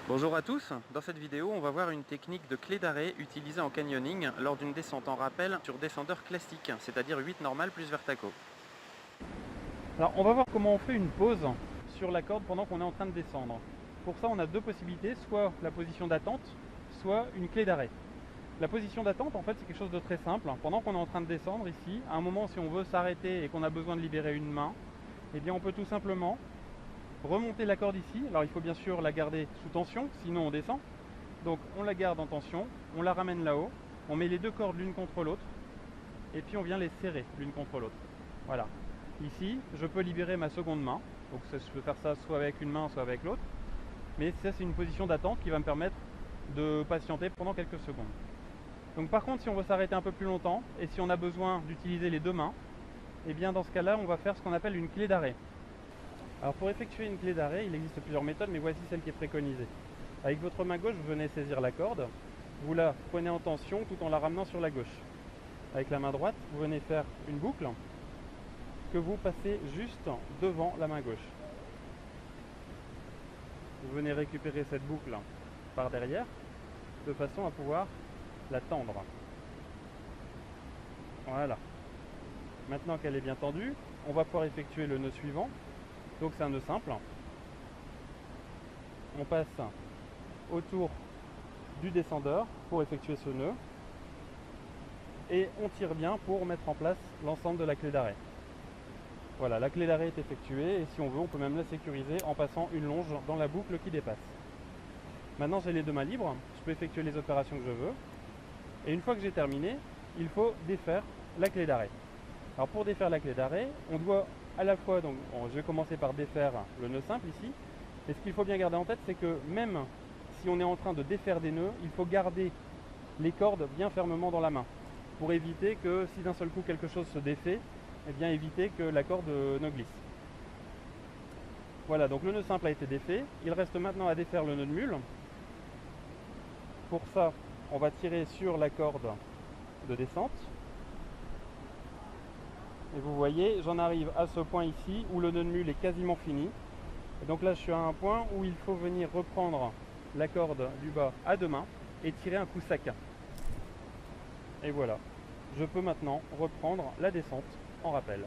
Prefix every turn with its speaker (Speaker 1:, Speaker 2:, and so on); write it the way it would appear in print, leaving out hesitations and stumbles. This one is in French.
Speaker 1: Bonjour à tous, dans cette vidéo on va voir une technique de clé d'arrêt utilisée en canyoning lors d'une descente en rappel sur descendeur classique, c'est-à-dire 8 normal plus vertaco.
Speaker 2: Alors on va voir comment on fait une pause sur la corde pendant qu'on est en train de descendre. Pour ça on a deux possibilités, soit la position d'attente, soit une clé d'arrêt. La position d'attente en fait c'est quelque chose de très simple. Pendant qu'on est en train de descendre ici, à un moment si on veut s'arrêter et qu'on a besoin de libérer une main, eh bien on peut tout simplement remonter la corde ici. Alors il faut bien sûr la garder sous tension, sinon on descend. Donc on la garde en tension, on la ramène là-haut, on met les deux cordes l'une contre l'autre, et puis on vient les serrer l'une contre l'autre. Voilà. Ici, je peux libérer ma seconde main. Donc je peux faire ça soit avec une main, soit avec l'autre. Mais ça, c'est une position d'attente qui va me permettre de patienter pendant quelques secondes. Donc par contre, si on veut s'arrêter un peu plus longtemps, et si on a besoin d'utiliser les deux mains, et bien dans ce cas-là, on va faire ce qu'on appelle une clé d'arrêt. Alors pour effectuer une clé d'arrêt, il existe plusieurs méthodes, mais voici celle qui est préconisée. Avec votre main gauche, vous venez saisir la corde, vous la prenez en tension tout en la ramenant sur la gauche. Avec la main droite, vous venez faire une boucle que vous passez juste devant la main gauche. Vous venez récupérer cette boucle par derrière de façon à pouvoir la tendre. Voilà. Maintenant qu'elle est bien tendue, on va pouvoir effectuer le nœud suivant. Donc c'est un nœud simple. On passe autour du descendeur pour effectuer ce nœud et on tire bien pour mettre en place l'ensemble de la clé d'arrêt. Voilà, la clé d'arrêt est effectuée et si on veut, on peut même la sécuriser en passant une longe dans la boucle qui dépasse. Maintenant, j'ai les deux mains libres, je peux effectuer les opérations que je veux. Et une fois que j'ai terminé, il faut défaire la clé d'arrêt. Alors pour défaire la clé d'arrêt, on doit à la fois, donc je vais commencer par défaire le nœud simple ici. Et ce qu'il faut bien garder en tête, c'est que même si on est en train de défaire des nœuds, il faut garder les cordes bien fermement dans la main pour éviter que si d'un seul coup quelque chose se défait, eh bien éviter que la corde ne glisse. Voilà, donc le nœud simple a été défait. Il reste maintenant à défaire le nœud de mule. Pour ça, on va tirer sur la corde de descente. Et vous voyez, j'en arrive à ce point ici où le nœud de mule est quasiment fini. Et donc là, je suis à un point où il faut venir reprendre la corde du bas à deux mains et tirer un coup sec. Et voilà, je peux maintenant reprendre la descente en rappel.